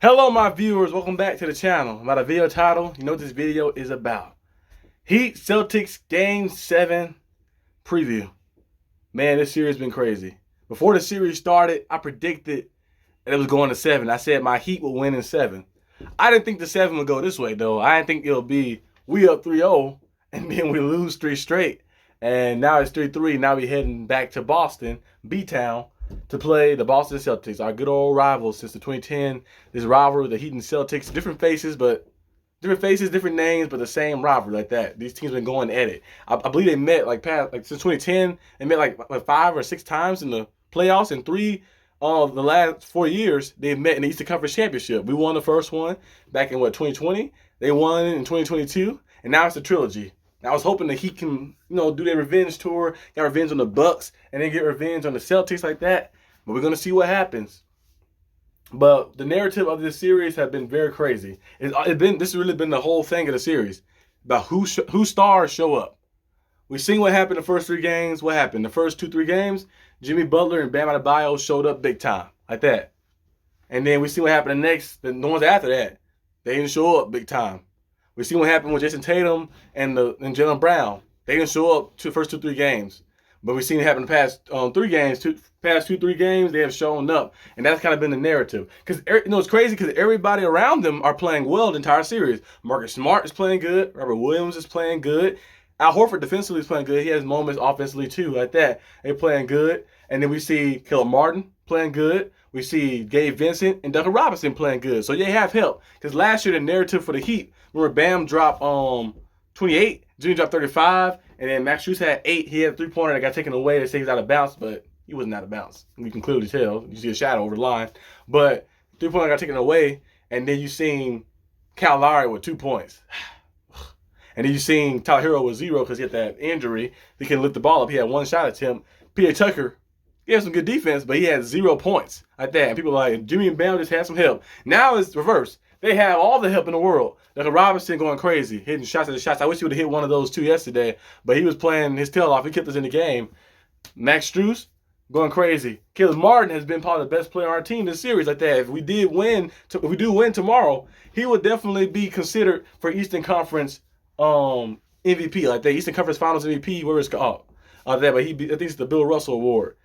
Hello my viewers, welcome back to the channel. About a video title, you know what this video is about. Heat Celtics Game 7 preview. Man, this series has been crazy. Before the series started, I predicted that it was going to 7. I said my Heat would win in 7. I didn't think the 7 would go this way though. I didn't think it'll be we up 3-0 and then we lose 3 straight. And now it's 3-3. Now we're heading back to Boston, B-Town, to play the Boston Celtics, our good old rivals since the 2010. This rivalry, the Heat and Celtics, different faces, different names, but the same rivalry like that. These teams have been going at it. I believe they met since 2010. They met like 5 or 6 times in the playoffs, and 3 of the last 4 years they've met in the Eastern Conference Championship. We won the first one back in 2020. They won in 2022, and now it's a trilogy. I was hoping that he can, do their revenge tour, get revenge on the Bucks, and then get revenge on the Celtics like that. But we're gonna see what happens. But the narrative of this series has been very crazy. This has really been the whole thing of the series about who stars show up. We've seen what happened the first 3 games. What happened the first 2-3 games? Jimmy Butler and Bam Adebayo showed up big time like that. And then we see what happened the ones after that. They didn't show up big time. We see what happened with Jason Tatum and Jaylen Brown. They didn't show up to the first 2-3 games. But we've seen it happen the past 3 games. Past 2-3 games, they have shown up. And that's kind of been the narrative. Because, it's crazy because everybody around them are playing well the entire series. Marcus Smart is playing good. Robert Williams is playing good. Al Horford defensively is playing good. He has moments offensively too, like that. They're playing good. And then we see Caleb Martin playing good. We see Gabe Vincent and Duncan Robinson playing good. So they have help. Because last year, the narrative for the Heat, remember Bam dropped 28, Jimmy dropped 35, and then Max Strus had 8. He had a 3-pointer that got taken away. They say he's out of bounds, but he wasn't out of bounds. You can clearly tell. You see a shadow over the line. But 3-pointer got taken away, and then you seen Kyle Lowry with 2 points. And then you seen Tyler Hero with 0 because he had that injury. He couldn't lift the ball up. He had 1 shot attempt. P.A. Tucker, he had some good defense, but he had 0 points like that. And people are like, Jimmy and Bam just had some help. Now it's reverse. They have all the help in the world. Like Robinson going crazy, hitting shots at the shots. I wish he would have hit one of those 2 yesterday, but he was playing his tail off. He kept us in the game. Max Strus going crazy. Caleb Martin has been probably the best player on our team this series like that. If we do win tomorrow, he would definitely be considered for Eastern Conference MVP like that. Eastern Conference Finals MVP, where it's called. But I think it's the Bill Russell Award.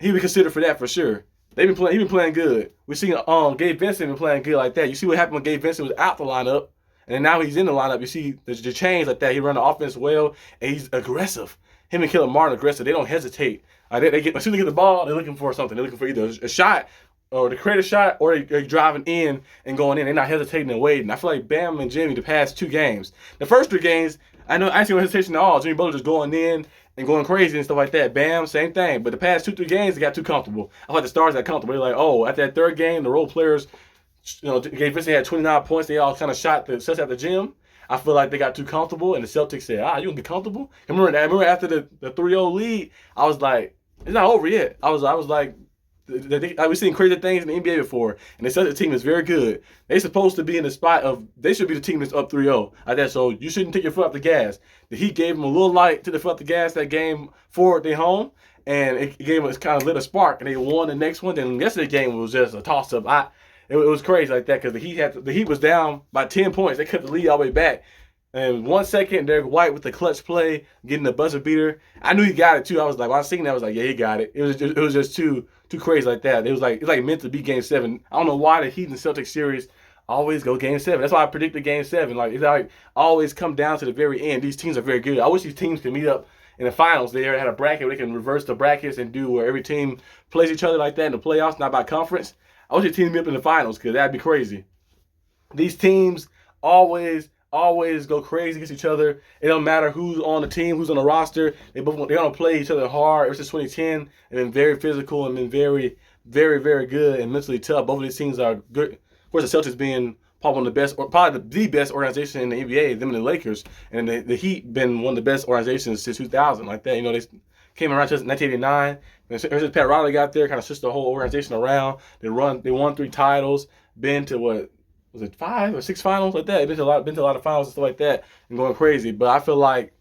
He would be considered for that for sure. He been playing good. We seen Gabe Vincent been playing good like that. You see what happened when Gabe Vincent was out the lineup, and then now he's in the lineup. You see the change like that. He run the offense well, and he's aggressive. Him and Caleb Martin aggressive. They don't hesitate. As soon as they get the ball, they're looking for something. They're looking for either a shot or to create a shot, or they're driving in and going in. They're not hesitating and waiting. I feel like Bam and Jimmy the past 2 games. The first 3 games, I see no hesitation at all. Jimmy Butler just going in and going crazy and stuff like that. Bam, same thing. But the past 2-3 games, they got too comfortable. I thought the stars got comfortable. They're like, oh, at that 3rd game, the role players, Gabe Vincent had 29 points. They all kind of shot the Celtics at the gym. I feel like they got too comfortable, and the Celtics said, you gonna be comfortable? And remember after the 3-0 lead, I was like, it's not over yet. I was like, we've seen crazy things in the NBA before, and the Celtics team is very good. They're supposed to be in the spot of, they should be the team that's up 3-0 like that, so you shouldn't take your foot off the gas. The Heat gave them a little light to the foot off the gas that game 4 at their home, and it gave them kind of lit a spark, and they won the next one. Then yesterday's game was just a toss-up. It was crazy like that because the Heat was down by 10 points. They cut the lead all the way back. And 1 second, Derek White with the clutch play, getting the buzzer beater. I knew he got it too. I was like, when I was seeing that, I was like, yeah, he got it. It was just too crazy like that. It's like meant to be Game 7. I don't know why the Heat and Celtics series always go Game 7. That's why I predicted Game 7. Like, it's like always come down to the very end. These teams are very good. I wish these teams could meet up in the finals. They had a bracket where they can reverse the brackets and do where every team plays each other like that in the playoffs, not by conference. I wish the teams meet up in the finals because that'd be crazy. These teams always go crazy against each other. It don't matter who's on the team, who's on the roster. They're gonna play each other hard. Ever since 2010, they've been very physical and been very, very, very good and mentally tough. Both of these teams are good. Of course, the Celtics being probably one of the best, or probably the best organization in the NBA, them and the Lakers, and the Heat been one of the best organizations since 2000, like that. They came around just 1989. Ever since Pat Riley got there, kind of switched the whole organization around. They won 3 titles, been to what? Was it 5 or 6 finals like that? Been to a lot of finals and stuff like that, and going crazy. But I feel like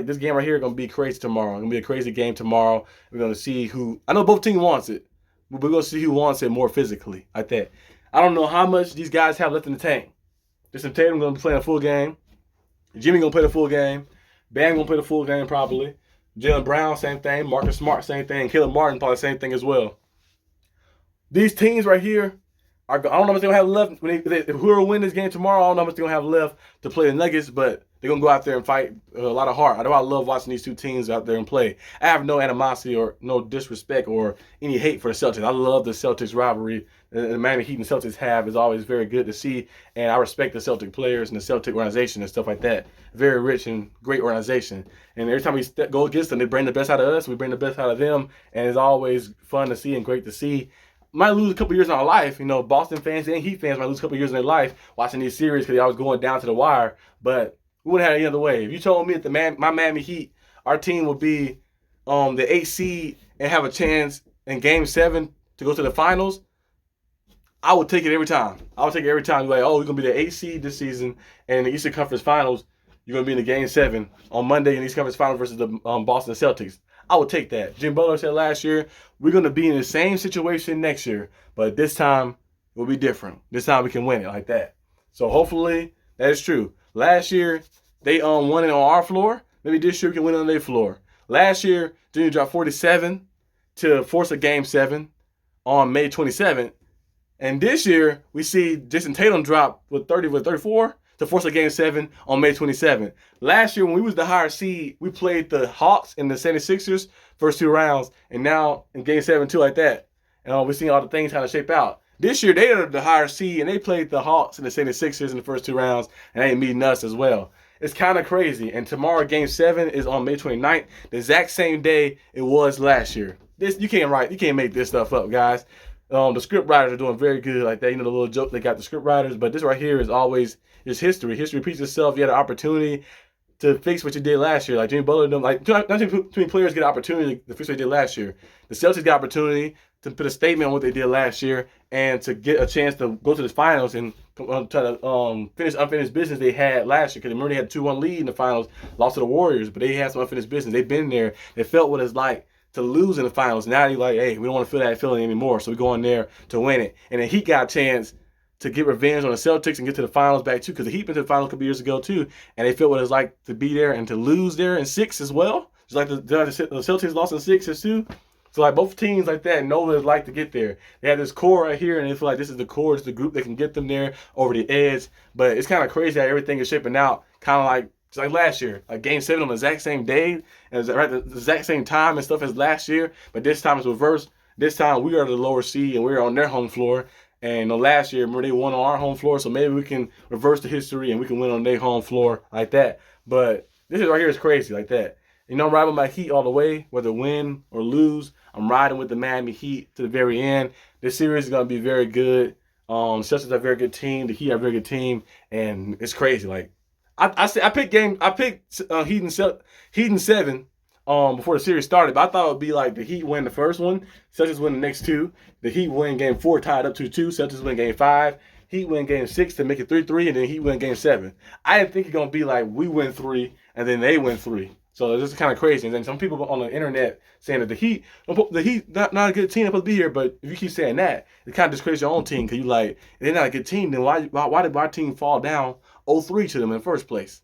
this game right here is gonna be crazy tomorrow. It's gonna be a crazy game tomorrow. We're gonna see who. I know both teams wants it, but we're gonna see who wants it more physically like that. I don't know how much these guys have left in the tank. Jason Tatum going to be playing a full game. Jimmy going to play the full game. Bam going to play the full game probably. Jaylen Brown, same thing. Marcus Smart, same thing. Caleb Martin, probably the same thing as well. These teams right here, I don't know how much they're going to have left. If whoever win this game tomorrow, I don't know how much they're going to have left to play the Nuggets, but they're going to go out there and fight a lot of heart. I know I love watching these two teams out there and play. I have no animosity or no disrespect or any hate for the Celtics. I love the Celtics rivalry. The Miami Heat and the Celtics have is always very good to see, and I respect the Celtic players and the Celtic organization and stuff like that. Very rich and great organization. And every time we go against them, they bring the best out of us. We bring the best out of them, and it's always fun to see and great to see. Might lose a couple years in our life. You know, Boston fans and Heat fans might lose a couple years in their life watching these series because they always going down to the wire, but we wouldn't have it any other way. If you told me that my Miami Heat, our team would be the 8th seed and have a chance in Game 7 to go to the finals, I would take it every time. I would take it every time. You're like, oh, you're going to be the 8th seed this season, and in the Eastern Conference Finals, you're going to be in the Game 7 on Monday in the Eastern Conference Finals versus the Boston Celtics. I would take that. Jim Butler said last year, we're going to be in the same situation next year, but this time it will be different. This time we can win it like that. So hopefully that is true. Last year, they won it on our floor. Maybe this year we can win it on their floor. Last year, Junior dropped 47 to force a Game 7 on May 27th. And this year, we see Jason Tatum drop with 34 to force a Game 7 on May 27th. Last year, when we was the higher seed, we played the Hawks and the 76ers first 2 rounds, and now in Game 7 too like that. And we're seeing all the things kind of shape out. This year, they are the higher seed, and they played the Hawks and the 76ers in the first 2 rounds, and they ain't meeting us as well. It's kind of crazy. And tomorrow, Game 7 is on May 29th, the exact same day it was last year. You can't make this stuff up, guys. The script writers are doing very good like that. You know, the little joke they got the script writers, but this right here is always just history. History repeats itself. You had an opportunity to fix what you did last year. Like Jimmy Butler, not too many players get an opportunity to fix what they did last year. The Celtics got opportunity to put a statement on what they did last year and to get a chance to go to the finals and try to finish unfinished business they had last year. Because remember, they had a 2-1 lead in the finals, lost to the Warriors, but they had some unfinished business. They've been there. They felt what it's like to lose in the finals. Now they're like, hey, we don't want to feel that feeling anymore, so we go in there to win it. And then Heat got a chance to get revenge on the Celtics and get to the finals back too, because the Heat went to the finals a couple years ago too, and they felt what it's like to be there and to lose there in 6 as well. Just like the Celtics lost in 6 as too. So like both teams like that know what it's like to get there. They have this core right here, and they feel like this is the core, it's the group that can get them there over the edge. But it's kind of crazy how everything is shaping out, kind of like just like last year, like Game 7 on the exact same day, and the exact same time and stuff as last year. But this time it's reversed. This time we are the lower seed and we're on their home floor. And last year, remember, they won on our home floor, so maybe we can reverse the history and we can win on their home floor like that. But this is right here is crazy like that. You know, I'm riding with my Heat all the way, whether win or lose. I'm riding with the Miami Heat to the very end. This series is going to be very good. The Celtics are a very good team. The Heat are a very good team, and it's crazy. Like I picked Heat in 7 before the series started, but I thought it would be like the Heat win the first one, Celtics win the next 2. The Heat win Game 4, tied up 2-2. Celtics win Game 5. Heat win Game 6 to make it 3-3, and then Heat win Game 7. I didn't think it's going to be like we win 3 and then they win 3. So this is kind of crazy. And then some people on the internet saying that the Heat not a good team supposed to be here, but if you keep saying that, it kind of discredits your own team because you like, they're not a good team, then why did our team fall down 0-3 to them in the first place?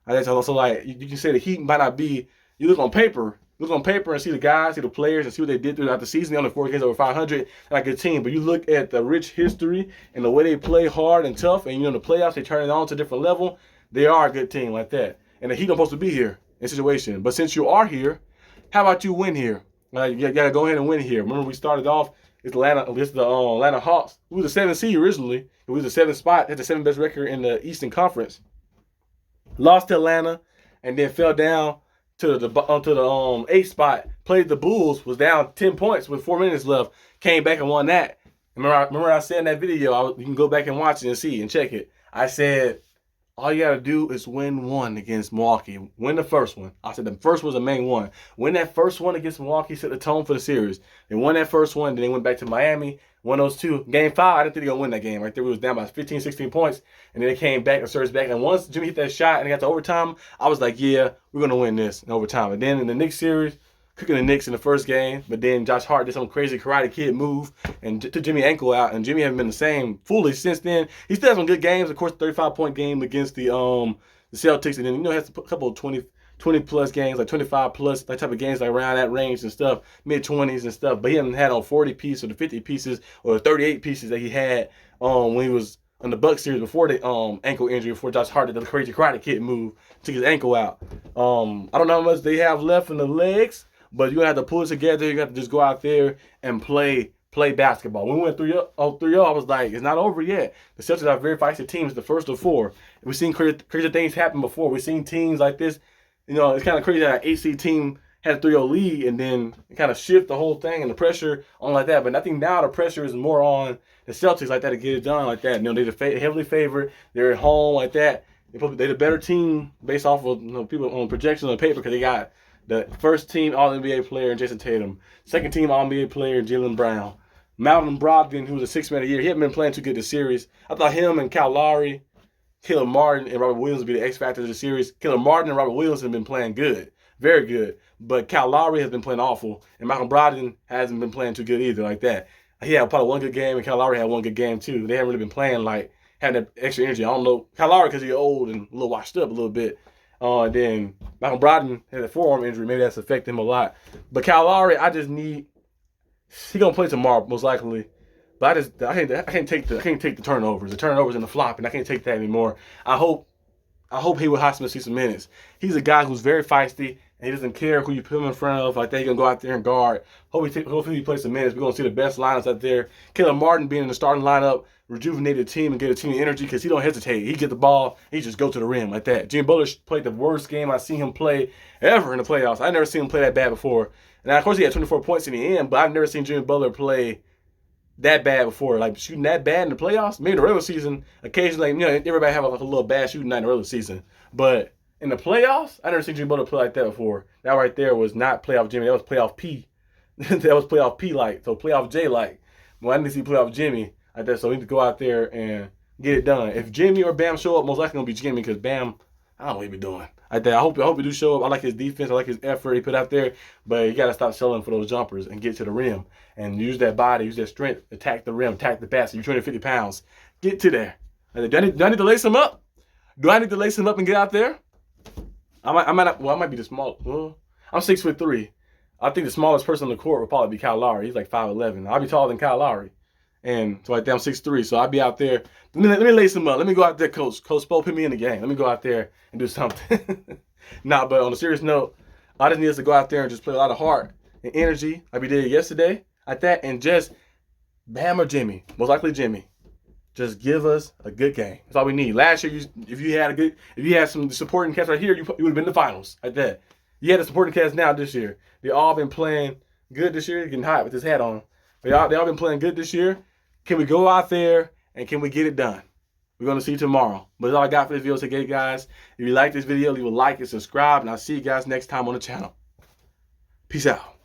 That's also like, you can say the Heat might not be, you look on paper and see the guys, see the players, and see what they did throughout the season. They only 4 games over 500, like a team. But you look at the rich history and the way they play hard and tough, and in the playoffs they turn it on to a different level. They are a good team like that. And the Heat don't supposed to be here in situation. But since you are here, how about you win here? You gotta go ahead and win here. Remember, we started off it's the Atlanta Hawks. We was the 7th seed originally. We was the 7th spot, had the 7th best record in the Eastern Conference. Lost to Atlanta, and then fell down to the 8th spot. Played the Bulls, was down 10 points with 4 minutes left. Came back and won that. Remember I said in that video, you can go back and watch it and see and check it. I said, all you got to do is win 1 against Milwaukee. Win the first one. I said the first was the main one. Win that first one against Milwaukee, set the tone for the series. They won that first one, then they went back to Miami, won those 2. Game 5, I didn't think they were going to win that game. Right there, we was down by 15, 16 points, and then they came back and surged back. And once Jimmy hit that shot and they got to overtime, I was like, yeah, we're going to win this in overtime. And then in the next series, cooking the Knicks in the first game, but then Josh Hart did some crazy Karate Kid move and took Jimmy ankle out, and Jimmy hasn't been the same fully since then. He still has some good games, of course, 35-point game against the Celtics, and then he has a couple of 20 plus games, like 25 plus, that type of games, like around that range and stuff, mid 20s and stuff. But he hasn't had on 40 pieces or the 50 pieces or the 38 pieces that he had when he was on the Bucks series before the ankle injury, before Josh Hart did the crazy Karate Kid move, took his ankle out. I don't know how much they have left in the legs, but you're gonna have to pull it together. You got to just go out there and play basketball. When we went 3-0, I was like, it's not over yet. The Celtics are very feisty teams, the first of four. We've seen crazy things happen before. We've seen teams like this. You know, it's kind of crazy that an 8-seed team had a 3-0 lead and then kind of shift the whole thing and the pressure on like that. But I think now the pressure is more on the Celtics like that to get it done like that. You know, they're heavily favored. They're at home like that. They're the better team based off of people on projections on paper because they got the first team All-NBA player Jason Tatum, second team All-NBA player Jaylen Brown, Malcolm Brogdon, who was a sixth man of the year. He hasn't been playing too good this series. I thought him and Kyle Lowry, Caleb Martin, and Robert Williams would be the X factors of the series. Caleb Martin and Robert Williams have been playing good, very good. But Kyle Lowry has been playing awful, and Malcolm Brogdon hasn't been playing too good either, like that. He had probably one good game, and Kyle Lowry had one good game too. They haven't really been playing like having that extra energy. I don't know Kyle Lowry because he's old and a little washed up a little bit. And then Malcolm Brogdon had a forearm injury. Maybe that's affected him a lot. But Kyle Lowry, he's gonna play tomorrow most likely. But I can't take the turnovers. The turnovers and the flopping. I can't take that anymore. I hope Haywood Highsmith sees some minutes. He's a guy who's very feisty, and he doesn't care who you put him in front of. Like that, he's gonna go out there and guard. Hopefully he plays some minutes. We're gonna see the best lineups out there. Caleb Martin being in the starting lineup, rejuvenated the team and get a team energy because he don't hesitate. He get the ball, he just go to the rim like that. Jimmy Butler played the worst game I've seen him play ever in the playoffs. I've never seen him play that bad before. And of course he had 24 points in the end, but I've never seen Jimmy Butler play that bad before, like shooting that bad in the playoffs. Maybe in the regular season, occasionally, everybody have a little bad shooting night in the regular season. But in the playoffs, I never seen Jimmy Butler play like that before. That right there was not playoff Jimmy. That was playoff P. That was playoff P like. So playoff J like. Well, I didn't see playoff Jimmy like that. So we need to go out there and get it done. If Jimmy or Bam show up, most likely gonna be Jimmy because Bam, I don't know what he be doing like that. I hope he do show up. I like his defense. I like his effort he put out there. But you gotta stop selling for those jumpers and get to the rim and use that body, use that strength, attack the rim, attack the basket. You're 250 pounds. Get to there. Do I need to lace him up? Do I need to lace him up and get out there? I might be the small. Well, I'm 6'3". I think the smallest person on the court would probably be Kyle Lowry. He's like 5'11". I'll be taller than Kyle Lowry. And so right there, I'm 6'3". So I'll be out there. Let me lace him up. Let me go out there, Coach. Coach Spo, put me in the game. Let me go out there and do something. But on a serious note, I just need us to go out there and just play a lot of heart and energy like we did yesterday. Like that, and just Bam or Jimmy, most likely Jimmy, just give us a good game. That's all we need. Last year, if you had some supporting cast right here, you would have been in the finals like that. You had a supporting cast now this year. They all been playing good this year. Getting hot with this hat on. They all been playing good this year. Can we go out there and can we get it done? We're gonna see you tomorrow. But that's all I got for this video today, guys. If you like this video, leave a like and subscribe, and I'll see you guys next time on the channel. Peace out.